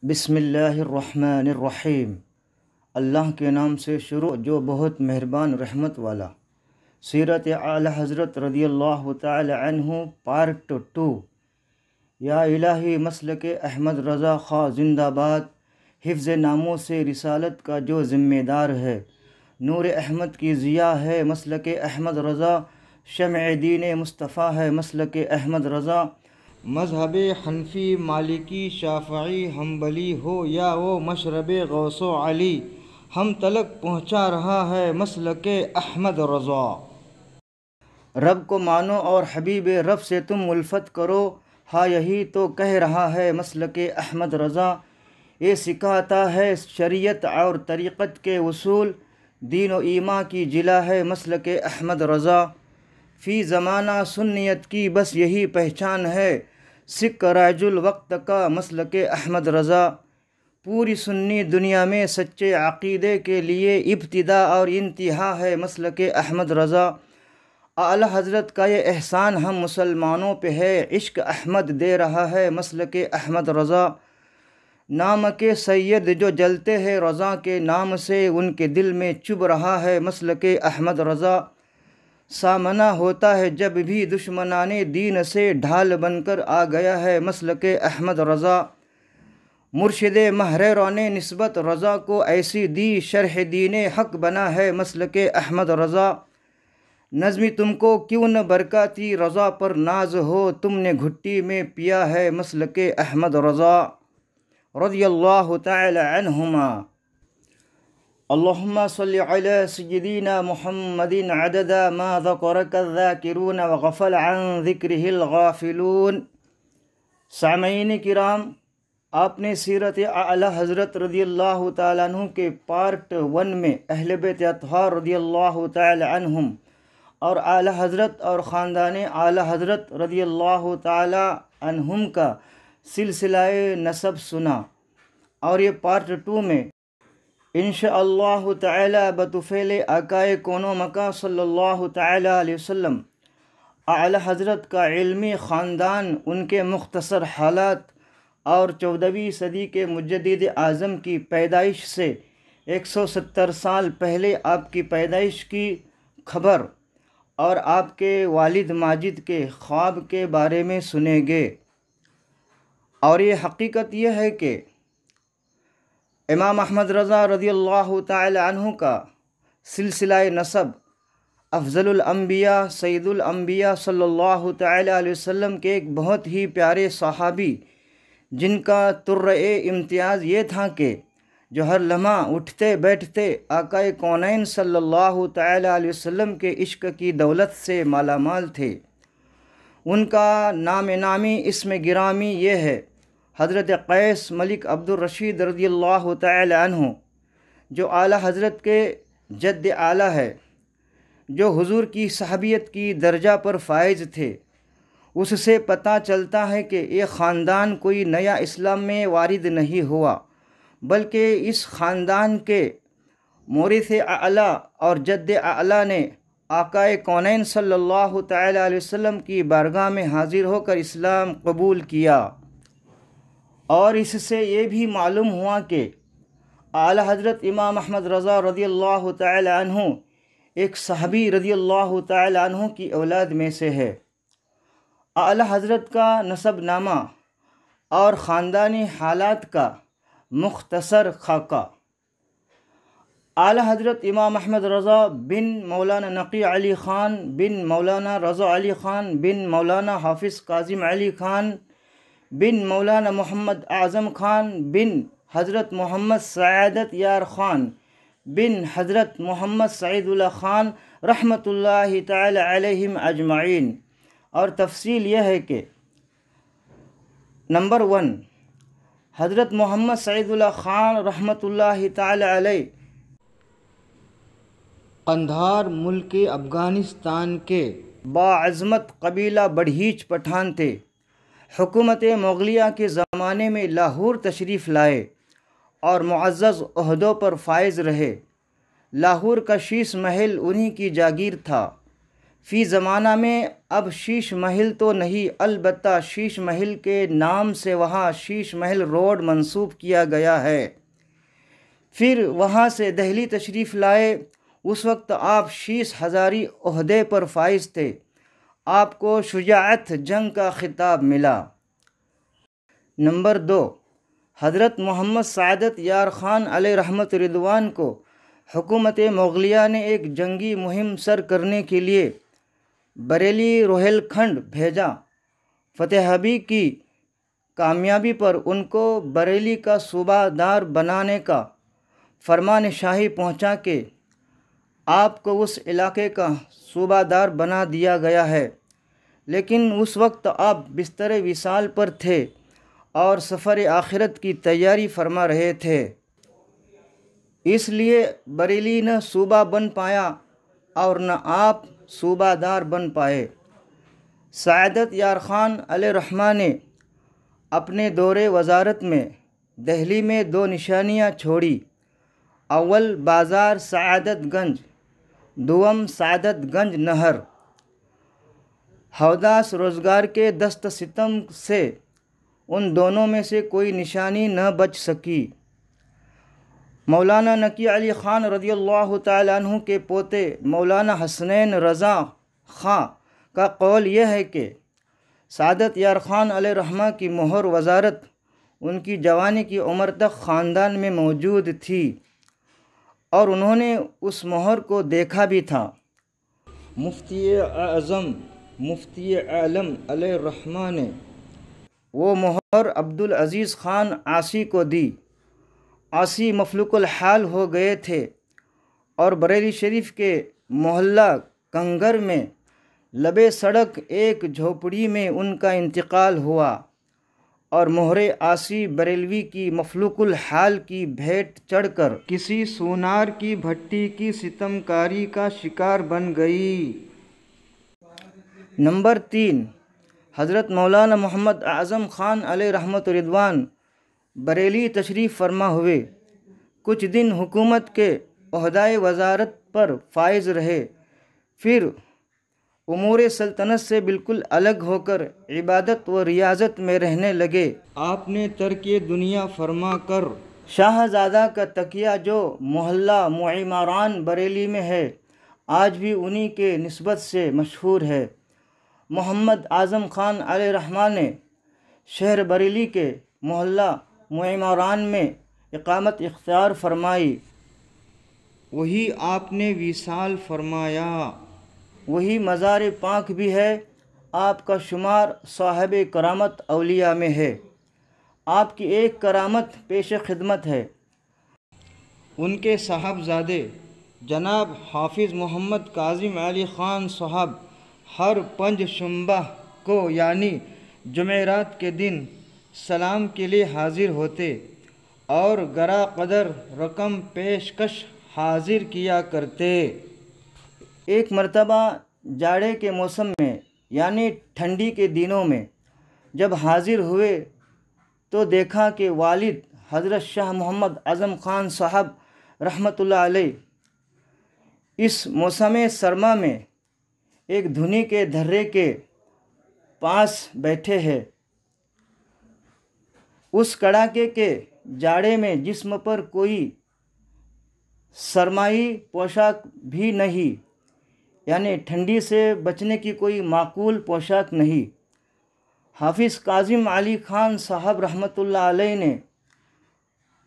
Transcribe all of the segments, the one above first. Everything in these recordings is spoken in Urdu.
بسم اللہ الرحمن الرحیم۔ اللہ کے نام سے شروع جو بہت مہربان رحمت والا۔ سیرت اعلی حضرت رضی اللہ تعالی عنہ پارٹ 2۔ یا الہی مسلک احمد رضا خواہ زندہ باد، حفظ ناموس رسالت کا جو ذمہ دار ہے، نور احمد کی ضیاء ہے مسلک احمد رضا، شمع دین مصطفیٰ ہے مسلک احمد رضا۔ مذہب حنفی، مالکی، شافعی، حنبلی ہو یا وہ مشرب غوث و علی، ہم تلک پہنچا رہا ہے مسلک احمد رضا۔ رب کو مانو اور حبیب رب سے تم الفت کرو، ہاں یہی تو کہہ رہا ہے مسلک احمد رضا۔ یہ سکھاتا ہے شریعت اور طریقت کے اصول، دین و ایمان کی جلا ہے مسلک احمد رضا۔ فی زمانہ سنیت کی بس یہی پہچان ہے، سکھ رائج الوقت کا مسلک احمد رضا۔ پوری سنی دنیا میں سچے عقیدے کے لیے ابتدا اور انتہا ہے مسلک احمد رضا۔ اعلی حضرت کا یہ احسان ہم مسلمانوں پہ ہے، عشق احمد دے رہا ہے مسلک احمد رضا۔ نام کے سید جو جلتے ہیں رضا کے نام سے، ان کے دل میں چبھ رہا ہے مسلک احمد رضا۔ سامنا ہوتا ہے جب بھی دشمنان دین سے، ڈھال بن کر آ گیا ہے مسلک احمد رضا۔ مرشد مہروں نے نسبت رضا کو ایسی دی، شرح دین حق بنا ہے مسلک احمد رضا۔ نظمی تم کو کیوں نہ برکاتی رضا پر ناز ہو، تم نے گھٹی میں پیا ہے مسلک احمد رضا رضی اللہ تعالی عنہما۔ اللہم صلی علی سیدنا محمد عدد ما ذکرک الذاکرون وغفل عن ذکرہ الغافلون۔ سامعین کرام، آپ نے سیرت اعلی حضرت رضی اللہ تعالیٰ عنہ کے پارٹ 1 میں اہل بیت اطہار رضی اللہ تعالی عنہم اور اعلی حضرت اور خاندان اعلی حضرت رضی اللہ تعالی عنہم کا سلسلہ نسب سنا، اور یہ پارٹ 2 میں انشاءاللہ تعالی بطفیل آقائے کون و مکان صلی اللہ تعالی علیہ وسلم، اعلی حضرت کا علمی خاندان، ان کے مختصر حالات اور 14ویں صدی کے مجدد اعظم کی پیدائش سے 170 سال پہلے آپ کی پیدائش کی خبر اور آپ کے والد ماجد کے خواب کے بارے میں سنیں گے۔ اور یہ حقیقت یہ ہے کہ امام احمد رضا رضی اللہ تعالی عنہ کا سلسلہ نسب افضل الانبیاء سید الانبیاء صلی اللہ تعالی علیہ وسلم کے ایک بہت ہی پیارے صحابی، جن کا ترے امتیاز یہ تھا کہ جو ہر لمحہ اٹھتے بیٹھتے آقائے کونین صلی اللہ تعالی علیہ وسلم کے عشق کی دولت سے مالا مال تھے۔ ان کا نام نامی اسم گرامی یہ ہے حضرت قیس ملک عبد الرشید رضی اللہ تعالی عنہ، جو اعلی حضرت کے جد اعلیٰ ہے، جو حضور کی صحابیت کی درجہ پر فائز تھے۔ اس سے پتہ چلتا ہے کہ یہ خاندان کوئی نیا اسلام میں وارد نہیں ہوا، بلکہ اس خاندان کے مورث اعلیٰ اور جد اعلیٰ نے آقائے کونین صلی اللہ تعالی علیہ وسلم کی بارگاہ میں حاضر ہو کر اسلام قبول کیا۔ اور اس سے یہ بھی معلوم ہوا کہ اعلی حضرت امام احمد رضا رضی اللہ تعالی عنہ ایک صحابی رضی اللہ تعالی عنہ کی اولاد میں سے ہے۔ اعلی حضرت کا نسب نامہ اور خاندانی حالات کا مختصر خاکہ۔ اعلی حضرت امام احمد رضا بن مولانا نقی علی خان بن مولانا رضا علی خان بن مولانا حافظ کاظم علی خان بن مولانا محمد اعظم خان بن حضرت محمد سعادت یار خان بن حضرت محمد سعید اللہ خان رحمۃ اللہ تعالی علیہم اجمعین۔ اور تفصیل یہ ہے کہ نمبر 1، حضرت محمد سعید اللہ خان رحمۃ اللہ تعالی علیہ قندھار ملک افغانستان کے باعظمت قبیلہ بڑھیچ پٹھان تھے۔ حکومت مغلیہ کے زمانے میں لاہور تشریف لائے اور معزز عہدوں پر فائز رہے۔ لاہور کا شیش محل انہی کی جاگیر تھا۔ فی زمانہ میں اب شیش محل تو نہیں، البتہ شیش محل کے نام سے وہاں شیش محل روڈ منسوب کیا گیا ہے۔ پھر وہاں سے دہلی تشریف لائے۔ اس وقت آپ شیش ہزاری عہدے پر فائز تھے۔ آپ کو شجاعت جنگ کا خطاب ملا۔ نمبر 2، حضرت محمد سعادت یار خان علیہ رحمت رضوان کو حکومت مغلیہ نے ایک جنگی مہم سر کرنے کے لیے بریلی روہیل کھنڈ بھیجا۔ فتح کی کامیابی پر ان کو بریلی کا صوبہ دار بنانے کا فرمان شاہی پہنچا کہ آپ کو اس علاقے کا صوبہ دار بنا دیا گیا ہے، لیکن اس وقت آپ بستر وصال پر تھے اور سفر آخرت کی تیاری فرما رہے تھے، اس لیے بریلی نہ صوبہ بن پایا اور نہ آپ صوبہ دار بن پائے۔ سعادت یار خان علیہ رحمہ نے اپنے دور وزارت میں دہلی میں 2 نشانیاں چھوڑی: اول بازار سعادت گنج، دوم سعادت گنج نہر۔ حوداس روزگار کے دست ستم سے ان دونوں میں سے کوئی نشانی نہ بچ سکی۔ مولانا نقی علی خان رضی اللہ تعالیٰ عنہ کے پوتے مولانا حسنین رضا خاں کا قول یہ ہے کہ سعادت یار خان علیہ رحمہ کی مہر وزارت ان کی جوانی کی عمر تک خاندان میں موجود تھی اور انہوں نے اس مہر کو دیکھا بھی تھا۔ مفتی اعظم مفتی عالم علیہ رحمہ نے وہ مہر عبدالعزیز خان عاصی کو دی۔ عاصی مفلوق الحال ہو گئے تھے اور بریلی شریف کے محلہ کنگر میں لبے سڑک ایک جھوپڑی میں ان کا انتقال ہوا اور مہر عاصی بریلوی کی مفلوق الحال کی بھیٹ چڑھ کر کسی سونار کی بھٹی کی ستم کاری کا شکار بن گئی۔ نمبر 3، حضرت مولانا محمد اعظم خان علیہ رحمت رضوان بریلی تشریف فرما ہوئے۔ کچھ دن حکومت کے عہدۂ وزارت پر فائز رہے، پھر امور سلطنت سے بالکل الگ ہو کر عبادت و ریاضت میں رہنے لگے۔ آپ نے ترک دنیا فرما کر شاہزادہ کا تکیہ جو محلہ معماران بریلی میں ہے آج بھی انہی کے نسبت سے مشہور ہے۔ محمد اعظم خان علیہ رحمہ نے شہر بریلی کے محلہ معماران میں اقامت اختیار فرمائی، وہی آپ نے وصال فرمایا، وہی مزار پاک بھی ہے۔ آپ کا شمار صاحب کرامت اولیاء میں ہے۔ آپ کی ایک کرامت پیش خدمت ہے۔ ان کے صاحبزادے جناب حافظ محمد کاظم علی خان صاحب ہر پنج شنبہ کو یعنی جمعرات کے دن سلام کے لیے حاضر ہوتے اور گرا قدر رقم پیشکش حاضر کیا کرتے۔ ایک مرتبہ جاڑے کے موسم میں یعنی ٹھنڈی کے دنوں میں جب حاضر ہوئے تو دیکھا کہ والد حضرت شاہ محمد اعظم خان صاحب رحمۃ اللہ علیہ اس موسم سرما میں ایک دھنی کے دھرے کے پاس بیٹھے ہیں۔ اس کڑاکے کے جاڑے میں جسم پر کوئی سرمائی پوشاک بھی نہیں، یعنی ٹھنڈی سے بچنے کی کوئی معقول پوشاک نہیں۔ حافظ کاظم علی خان صاحب رحمۃ اللہ علیہ نے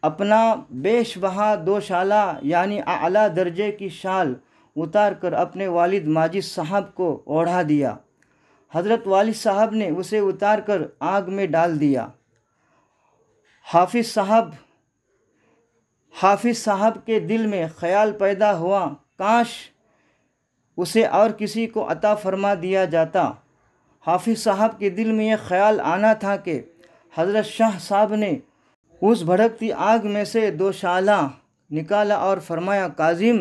اپنا بیش بہا 2 شالہ یعنی اعلیٰ درجے کی شال اتار کر اپنے والد ماجد صاحب کو اوڑھا دیا۔ حضرت والد صاحب نے اسے اتار کر آگ میں ڈال دیا۔ حافظ صاحب کے دل میں خیال پیدا ہوا کاش اسے اور کسی کو عطا فرما دیا جاتا۔ حافظ صاحب کے دل میں یہ خیال آنا تھا کہ حضرت شاہ صاحب نے اس بھڑکتی آگ میں سے 2 شالہ نکالا اور فرمایا، کاظم،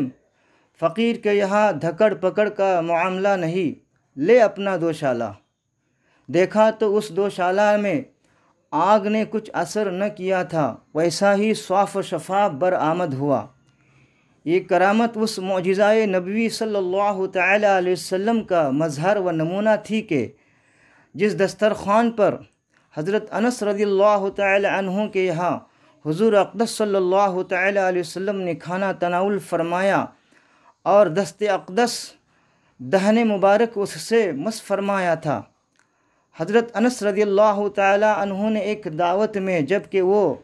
فقیر کے یہاں دھکڑ پکڑ کا معاملہ نہیں، لے اپنا 2 شالہ۔ دیکھا تو اس 2 شالہ میں آگ نے کچھ اثر نہ کیا تھا، ویسا ہی صاف و شفاف برآمد ہوا۔ یہ کرامت اس معجزۂ نبوی صلی اللہ تعالی علیہ وسلم کا مظہر و نمونہ تھی کہ جس دسترخوان پر حضرت انس رضی اللہ تعالی عنہ کے یہاں حضور اقدس صلی اللہ تعالی علیہ وسلم نے کھانا تناول فرمایا اور دست اقدس دہن مبارک اس سے مس فرمایا تھا، حضرت انس رضی اللہ تعالی عنہ نے ایک دعوت میں جب کہ وہ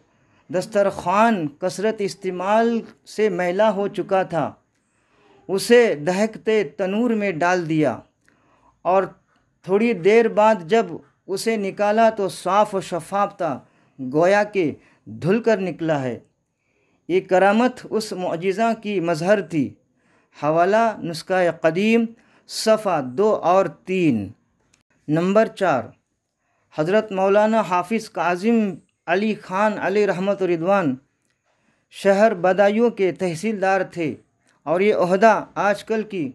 دسترخوان کثرت استعمال سے میلا ہو چکا تھا، اسے دہکتے تنور میں ڈال دیا اور تھوڑی دیر بعد جب اسے نکالا تو صاف و شفاف تھا، گویا کہ دھل کر نکلا ہے۔ یہ کرامت اس معجزہ کی مظہر تھی۔ حوالہ نسخہ قدیم صفحہ 2 اور 3۔ نمبر 4، حضرت مولانا حافظ کاظم علی خان علیہ رحمت و رضوان شہر بدایوں کے تحصیلدار تھے اور یہ عہدہ آج کل کی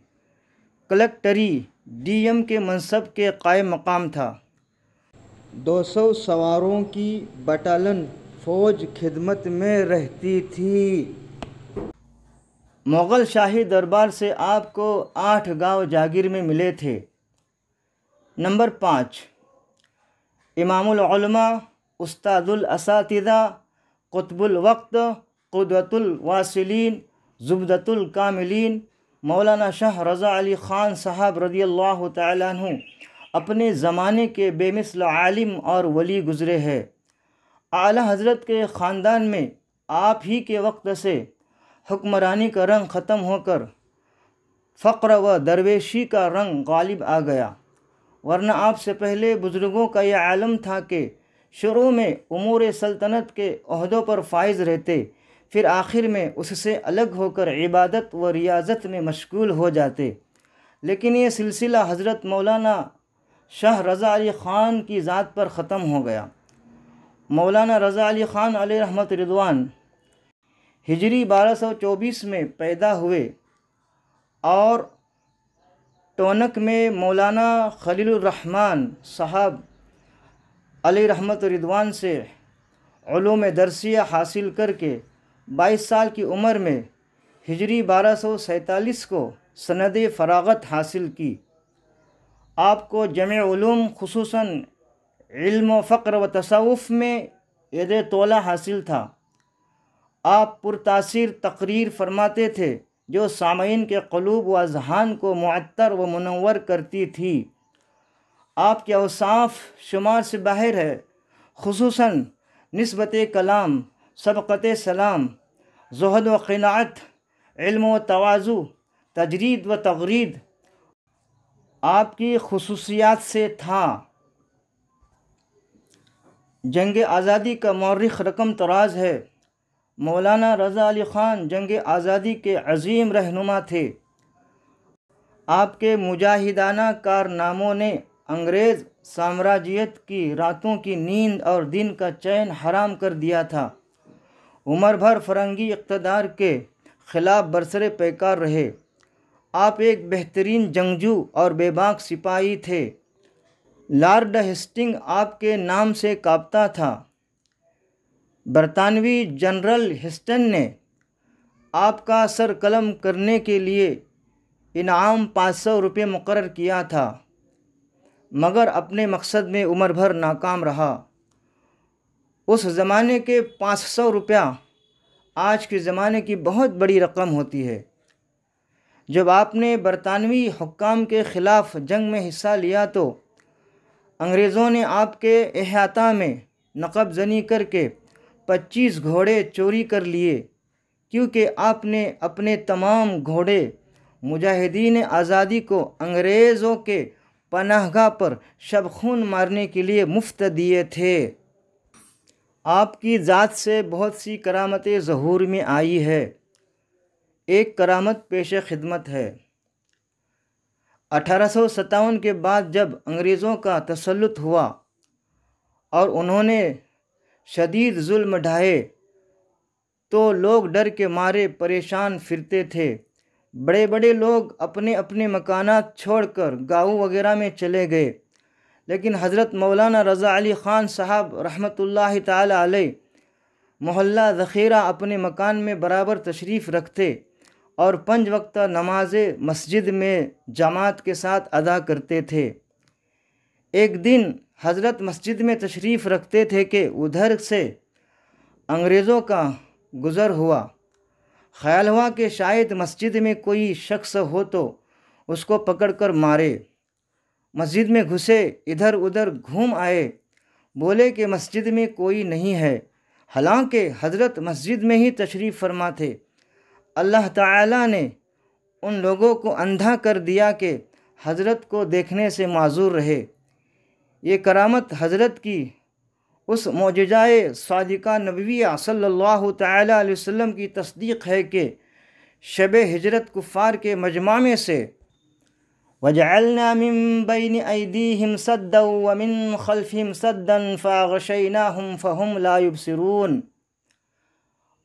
کلکٹری ڈی ایم کے منصب کے قائم مقام تھا۔ 200 سواروں کی بٹالن فوج خدمت میں رہتی تھی۔ مغل شاہی دربار سے آپ کو 8 گاؤں جاگیر میں ملے تھے۔ نمبر 5، امام العلماء، استاد الاساتذہ، قطب الوقت، قدوۃ الواصلین، زبدۃ الکاملین مولانا شاہ رضا علی خان صاحب رضی اللہ تعالیٰ عنہ اپنے زمانے کے بے مثل عالم اور ولی گزرے ہیں۔ اعلیٰ حضرت کے خاندان میں آپ ہی کے وقت سے حکمرانی کا رنگ ختم ہو کر فقر و درویشی کا رنگ غالب آ گیا، ورنہ آپ سے پہلے بزرگوں کا یہ عالم تھا کہ شروع میں امور سلطنت کے عہدوں پر فائز رہتے، پھر آخر میں اس سے الگ ہو کر عبادت و ریاضت میں مشغول ہو جاتے، لیکن یہ سلسلہ حضرت مولانا شاہ رضا علی خان کی ذات پر ختم ہو گیا۔ مولانا رضا علی خان علیہ رحمت رضوان ہجری 1224 میں پیدا ہوئے اور ٹونک میں مولانا خلیل الرحمن صاحب علیہ رحمت رضوان سے علوم درسیہ حاصل کر کے 22 سال کی عمر میں ہجری 1247 کو سند فراغت حاصل کی۔ آپ کو جمع علوم خصوصاً علم و فقر و تصوف میں عید طولہ حاصل تھا۔ آپ پرتاثیر تقریر فرماتے تھے جو سامعین کے قلوب و اذہان کو معطر و منور کرتی تھی۔ آپ کے اوصاف شمار سے باہر ہے، خصوصاً نسبت کلام، سبقت سلام، زہد و قناعت، علم و تواضع، تجرید و تغرید آپ کی خصوصیات سے تھا۔ جنگ آزادی کا مورخ رقم طراز ہے۔ مولانا رضا علی خان جنگ آزادی کے عظیم رہنما تھے۔ آپ کے مجاہدانہ کارناموں نے انگریز سامراجیت کی راتوں کی نیند اور دن کا چین حرام کر دیا تھا۔ عمر بھر فرنگی اقتدار کے خلاف برسر پیکار رہے۔ آپ ایک بہترین جنگجو اور بے باک سپاہی تھے۔ لارڈ ہسٹنگ آپ کے نام سے کانپتا تھا۔ برطانوی جنرل ہسٹن نے آپ کا سر قلم کرنے کے لیے انعام 500 روپے مقرر کیا تھا، مگر اپنے مقصد میں عمر بھر ناکام رہا۔ اس زمانے کے 500 روپیہ آج کے زمانے کی بہت بڑی رقم ہوتی ہے۔ جب آپ نے برطانوی حکام کے خلاف جنگ میں حصہ لیا تو انگریزوں نے آپ کے احاطہ میں نقب زنی کر کے 25 گھوڑے چوری کر لیے، کیونکہ آپ نے اپنے تمام گھوڑے مجاہدین آزادی کو انگریزوں کے پناہ گاہ پر شب خون مارنے کے لیے مفت دیے تھے۔ آپ کی ذات سے بہت سی کرامتیں ظہور میں آئی ہے۔ ایک کرامت پیش خدمت ہے۔ 1857 کے بعد جب انگریزوں کا تسلط ہوا اور انہوں نے شدید ظلم ڈھائے تو لوگ ڈر کے مارے پریشان پھرتے تھے۔ بڑے بڑے لوگ اپنے اپنے مکانات چھوڑ کر گاؤں وغیرہ میں چلے گئے، لیکن حضرت مولانا رضا علی خان صاحب رحمۃ اللہ تعالی علیہ محلہ ذخیرہ اپنے مکان میں برابر تشریف رکھتے اور 5 وقتہ نمازیں مسجد میں جماعت کے ساتھ ادا کرتے تھے۔ ایک دن حضرت مسجد میں تشریف رکھتے تھے کہ ادھر سے انگریزوں کا گزر ہوا۔ خیال ہوا کہ شاید مسجد میں کوئی شخص ہو تو اس کو پکڑ کر مارے۔ مسجد میں گھسے، ادھر ادھر گھوم آئے، بولے کہ مسجد میں کوئی نہیں ہے، حالانکہ حضرت مسجد میں ہی تشریف فرما تھے۔ اللہ تعالیٰ نے ان لوگوں کو اندھا کر دیا کہ حضرت کو دیکھنے سے معذور رہے۔ یہ کرامت حضرت کی اس معجزۂ صادقہ نبویہ صلی اللہ تعالیٰ علیہ وسلم کی تصدیق ہے کہ شب ہجرت کفار کے مجمع میں سے وَجَعَلْنَا مِن بَيْنِ أَيْدِيهِمْ سَدًّا وَمِن خَلْفِهِمْ سَدًّا فَأَغْشَيْنَاهُمْ فَهُمْ لَا يُبْصِرُونَ،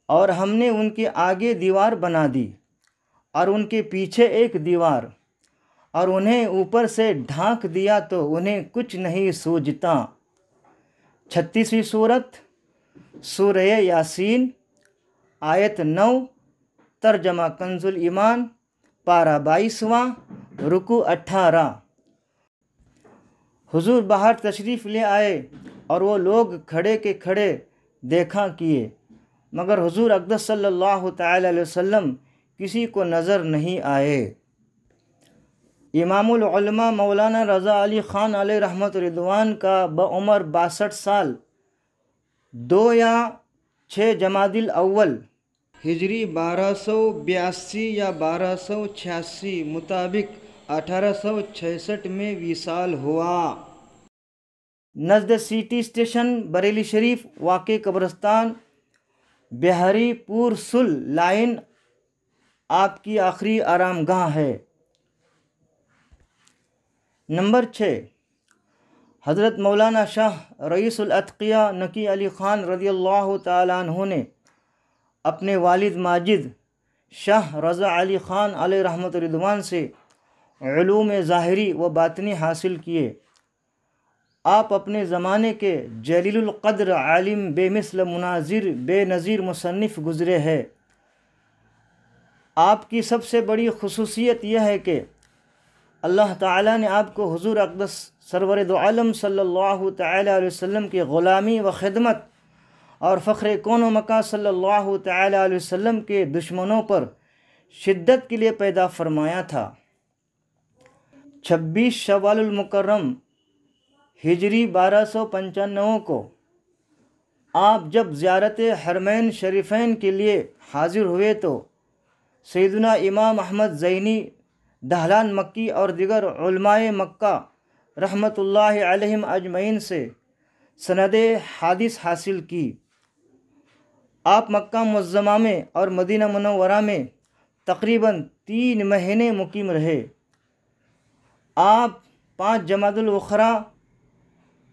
اور ہم نے ان کے آگے دیوار بنا دی اور ان کے پیچھے ایک دیوار، اور انہیں اوپر سے ڈھانک دیا تو انہیں کچھ نہیں سوجھتا۔ 36ویں سورت سورہ یاسین، آیت 9، ترجمہ کنز الایمان، پارہ 22واں، رکوع 18۔ حضور باہر تشریف لے آئے اور وہ لوگ کھڑے کے کھڑے دیکھا کیے، مگر حضور اقدس صلی اللہ تعالی علیہ وسلم کسی کو نظر نہیں آئے۔ امام العلماء مولانا رضا علی خان علیہ رحمت رضوان کا بعمر 62 سال 2 یا 6 جمادی الاول ہجری 1282 یا 1286 مطابق 1866 میں وصال ہوا۔ نزد سٹی اسٹیشن بریلی شریف واقع قبرستان بہاری پور سل لائن آپ کی آخری آرام گاہ ہے۔ نمبر 6، حضرت مولانا شاہ رئیس الاتقیاء نقی علی خان رضی اللہ تعالیٰ عنہ نے اپنے والد ماجد شاہ رضا علی خان علیہ رحمت رضوان سے علوم ظاہری و باطنی حاصل کیے۔ آپ اپنے زمانے کے جلیل القدر عالم، بے مثل مناظر، بے نظیر مصنف گزرے ہیں۔ آپ کی سب سے بڑی خصوصیت یہ ہے کہ اللہ تعالیٰ نے آپ کو حضور اقدس سرور دو عالم صلی اللہ تعالیٰ علیہ وسلم کی غلامی و خدمت اور فخر کون و مکان صلی اللہ تعالیٰ علیہ وسلم کے دشمنوں پر شدت کے لیے پیدا فرمایا تھا۔ 26 شوال المکرم ہجری 1295 کو آپ جب زیارت حرمین شریفین کے لیے حاضر ہوئے تو سیدنا امام احمد زینی دہلان مکی اور دیگر علماء مکہ رحمت اللہ علیہم اجمعین سے سند حدیث حاصل کی۔ آپ مکہ معظمہ میں اور مدینہ منورہ میں تقریباً 3 مہینے مقیم رہے۔ آپ 5 جمادی الاخری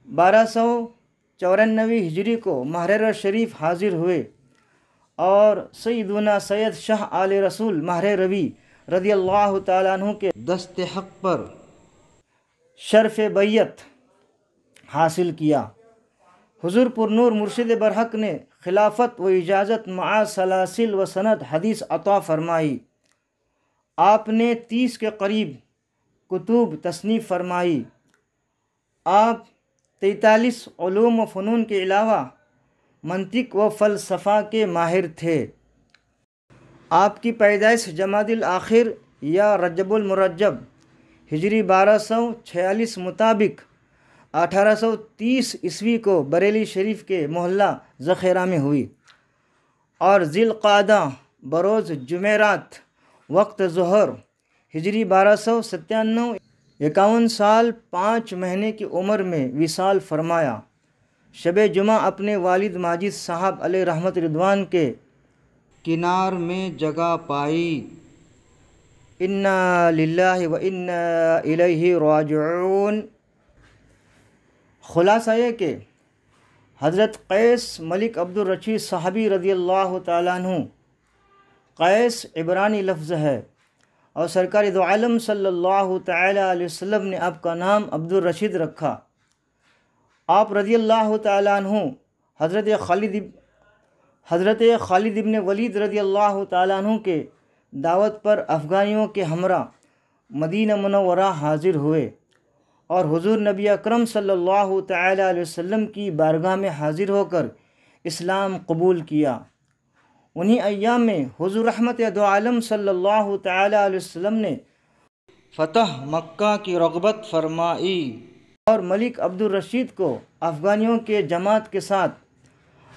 1294 ہجری کو محرر شریف حاضر ہوئے اور سیدنا سید شاہ آل رسول ماہر ربیع رضی اللہ تعالیٰ عنہ کے دست حق پر شرف بیعت حاصل کیا۔ حضور پر نور مرشد برحق نے خلافت و اجازت مع سلاسل و سند حدیث عطا فرمائی۔ آپ نے 30 کے قریب کتب تصنیف فرمائی۔ آپ 43 علوم و فنون کے علاوہ منطق و فلسفہ کے ماہر تھے۔ آپ کی پیدائش جمادی الاخر یا رجب المرجب ہجری 1246 مطابق 1830 عیسوی کو بریلی شریف کے محلہ ذخیرہ میں ہوئی اور ذی القعدہ بروز جمعرات وقت ظہر ہجری 1297 51 سال 5 مہینے کی عمر میں وصال فرمایا۔ شب جمعہ اپنے والد ماجد صاحب علیہ رحمت رضوان کے کنار میں جگہ پائی۔ انا للہ و انا الیہ راجعون۔ خلاصہ یہ کہ حضرت قیس ملک عبدالرشید صحابی رضی اللہ تعالیٰ عنہ، قیس عبرانی لفظ ہے اور سرکار دو عالم صلی اللہ تعالیٰ علیہ وسلم نے آپ کا نام عبدالرشید رکھا۔ آپ رضی اللہ تعالیٰ عنہ حضرت خالد ابن ولید رضی اللہ تعالیٰ عنہ کے دعوت پر افغانیوں کے ہمراہ مدینہ منورہ حاضر ہوئے اور حضور نبی اکرم صلی اللہ تعالی علیہ وسلم کی بارگاہ میں حاضر ہو کر اسلام قبول کیا۔ انہی ایام میں حضور رحمت دو عالم صلی اللہ تعالی علیہ وسلم نے فتح مکہ کی رغبت فرمائی اور ملک عبد الرشید کو افغانیوں کے جماعت کے ساتھ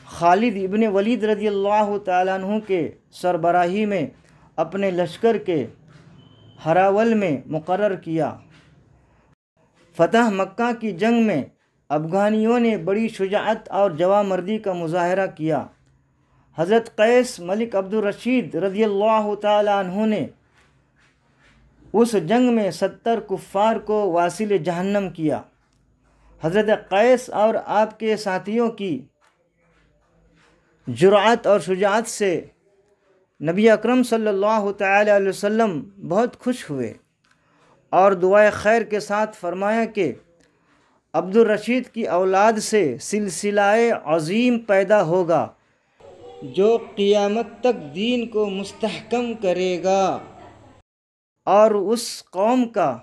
خالد ابن ولید رضی اللہ تعالیٰ عنہ کے سربراہی میں اپنے لشکر کے ہراول میں مقرر کیا۔ فتح مکہ کی جنگ میں افغانیوں نے بڑی شجاعت اور جوانمردی کا مظاہرہ کیا۔ حضرت قیس ملک عبد الرشید رضی اللہ تعالیٰ عنہ نے اس جنگ میں 70 کفار کو واصل جہنم کیا۔ حضرت قیس اور آپ کے ساتھیوں کی جرأت اور شجاعت سے نبی اکرم صلی اللہ تعالی علیہ وسلم بہت خوش ہوئے اور دعائے خیر کے ساتھ فرمایا کہ عبد الرشید کی اولاد سے سلسلہ عظیم پیدا ہوگا جو قیامت تک دین کو مستحکم کرے گا، اور اس قوم کا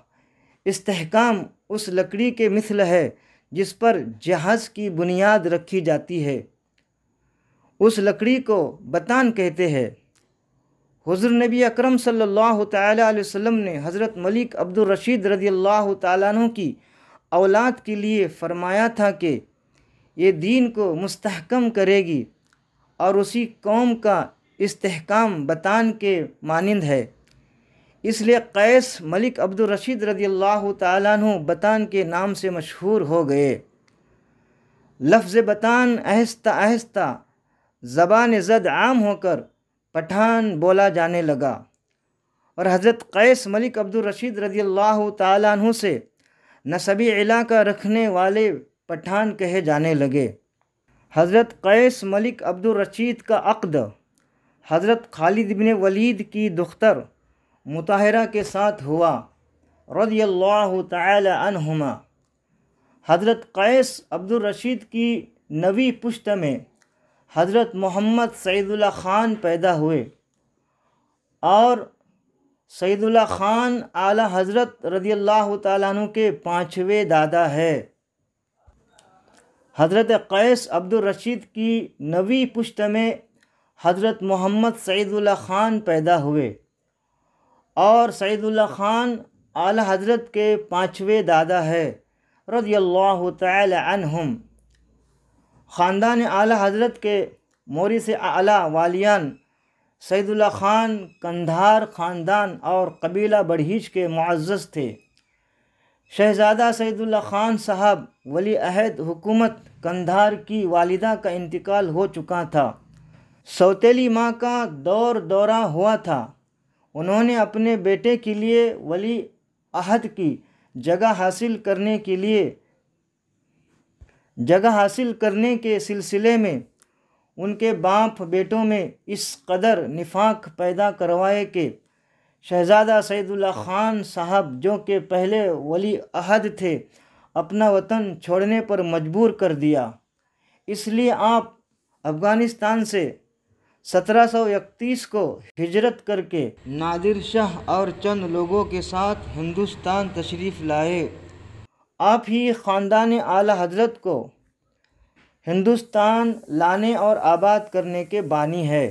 استحکام اس لکڑی کے مثل ہے جس پر جہاز کی بنیاد رکھی جاتی ہے، اس لکڑی کو بتان کہتے ہیں۔ حضور نبی اکرم صلی اللہ تعالی علیہ وسلم نے حضرت ملک عبد الرشید رضی اللہ تعالیٰ عنہ کی اولاد کے لیے فرمایا تھا کہ یہ دین کو مستحکم کرے گی اور اسی قوم کا استحکام بتان کے مانند ہے، اس لیے قیس ملک عبد الرشید رضی اللہ تعالیٰ عنہ بتان کے نام سے مشہور ہو گئے۔ لفظ بتان آہستہ آہستہ زبان زد عام ہو کر پٹھان بولا جانے لگا اور حضرت قیس ملک عبد الرشید رضی اللہ تعالیٰ عنہ سے نسبی علاقہ رکھنے والے پٹھان کہے جانے لگے۔ حضرت قیس ملک عبد الرشید کا عقد حضرت خالد بن ولید کی دختر مطہرہ کے ساتھ ہوا رضی اللہ تعالی عنہما۔ حضرت قیس عبد الرشید کی نویں پشت میں حضرت محمد سعید اللہ خان پیدا ہوئے اور سعید اللہ خان اعلیٰ حضرت رضی اللہ تعالیٰ عنہ کے 5ویں دادا ہے۔ حضرت قیس عبد الرشید کی نویں پشت میں حضرت محمد سعید اللہ خان پیدا ہوئے اور سعید اللہ خان اعلیٰ حضرت کے 5ویں دادا ہے رضی اللہ تعالی عنہم۔ خاندان اعلیٰ حضرت کے مورث اعلیٰ والیان سعید اللہ خان قندھار خاندان اور قبیلہ بڑھیچ کے معزز تھے۔ شہزادہ سعید اللہ خان صاحب ولی عہد حکومت قندھار کی والدہ کا انتقال ہو چکا تھا۔ سوتیلی ماں کا دورہ ہوا تھا۔ انہوں نے اپنے بیٹے کے لیے ولی عہد کی جگہ حاصل کرنے کے سلسلے میں ان کے باپ بیٹوں میں اس قدر نفاق پیدا کروائے کہ شہزادہ سعید اللہ خان صاحب جو کہ پہلے ولی عہد تھے اپنا وطن چھوڑنے پر مجبور کر دیا۔ اس لیے آپ افغانستان سے 1731 کو ہجرت کر کے نادر شاہ اور چند لوگوں کے ساتھ ہندوستان تشریف لائے۔ آپ ہی خاندان اعلیٰ حضرت کو ہندوستان لانے اور آباد کرنے کے بانی ہے،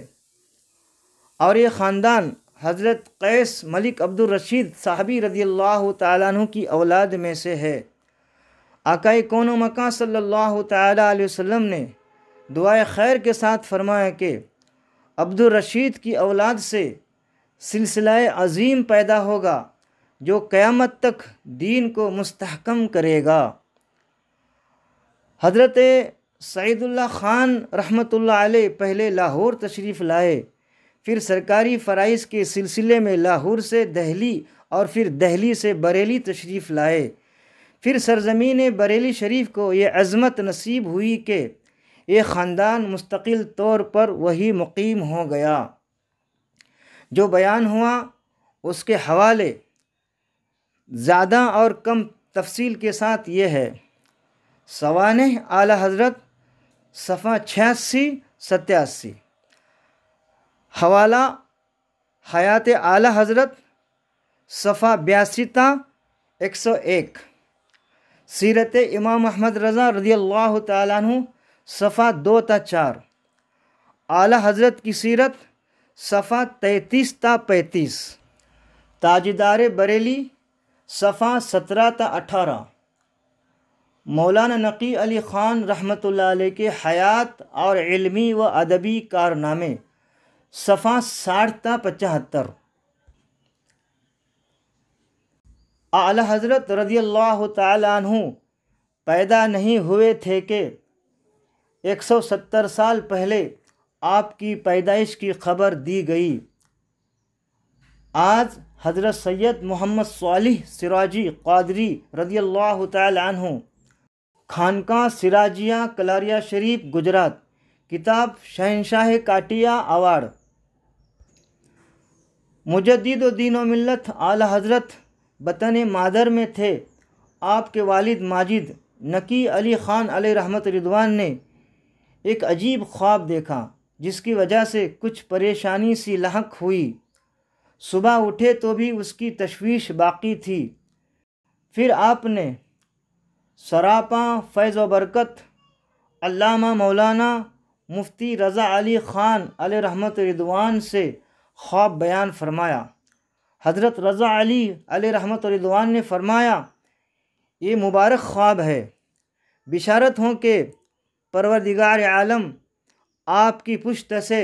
اور یہ خاندان حضرت قیس ملک عبد الرشید صاحبی رضی اللہ تعالیٰ عنہ کی اولاد میں سے ہے۔ آقا کون و مکان صلی اللہ تعالیٰ علیہ وسلم نے دعائے خیر کے ساتھ فرمایا کہ عبد الرشید کی اولاد سے سلسلہ عظیم پیدا ہوگا جو قیامت تک دین کو مستحکم کرے گا۔ حضرت سعید اللہ خان رحمۃ اللہ علیہ پہلے لاہور تشریف لائے، پھر سرکاری فرائض کے سلسلے میں لاہور سے دہلی اور پھر دہلی سے بریلی تشریف لائے۔ پھر سرزمین بریلی شریف کو یہ عظمت نصیب ہوئی کہ یہ خاندان مستقل طور پر وہی مقیم ہو گیا۔ جو بیان ہوا اس کے حوالے زیادہ اور کم تفصیل کے ساتھ یہ ہے: سوانح اعلیٰ حضرت صفحہ 86-87، حوالہ حیات اعلی حضرت صفحہ 82 تا 101، سیرت امام احمد رضا رضی اللہ تعالیٰ عنہ صفحہ 2 تا 4، اعلی حضرت کی سیرت صفحہ 33 تا 35، تاجدار بریلی صفحہ 17 تا 18، مولانا نقی علی خان رحمۃ اللہ علیہ کے حیات اور علمی و ادبی کارنامے صفحہ 60 تا 75۔ اعلی حضرت رضی اللہ تعالیٰ عنہ پیدا نہیں ہوئے تھے کہ 170 سال پہلے آپ کی پیدائش کی خبر دی گئی۔ آج حضرت سید محمد صالح سراجی قادری رضی اللہ تعالیٰ عنہ، خانقاہ سراجیہ کلاریا شریف گجرات، کتاب شہنشاہ کاٹیا ایوارڈ۔ مجدد و دین و ملت اعلی حضرت وطن مادر میں تھے۔ آپ کے والد ماجد نقی علی خان علیہ رحمت رضوان نے ایک عجیب خواب دیکھا جس کی وجہ سے کچھ پریشانی سی لاحق ہوئی۔ صبح اٹھے تو بھی اس کی تشویش باقی تھی۔ پھر آپ نے سراپاں فیض و برکت علامہ مولانا مفتی رضا علی خان علیہ رحمت رضوان سے خواب بیان فرمایا۔ حضرت رضا علی علیہ رحمت رضوان نے فرمایا، یہ مبارک خواب ہے، بشارت ہوں کہ پروردگار عالم آپ کی پشت سے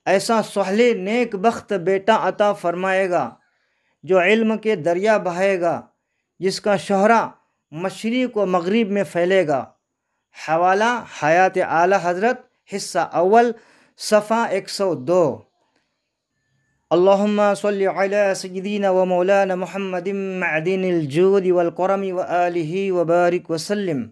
ایسا صالح نیک بخت بیٹا عطا فرمائے گا جو علم کے دریا بہائے گا، جس کا شہرہ مشرق و مغرب میں پھیلے گا۔ حوالہ حیات اعلی حضرت حصہ اول صفحہ 102۔ اللہم صلی علی سیدنا و مولانا محمد معدن الجود والکرم وآلہ وبارک وسلم۔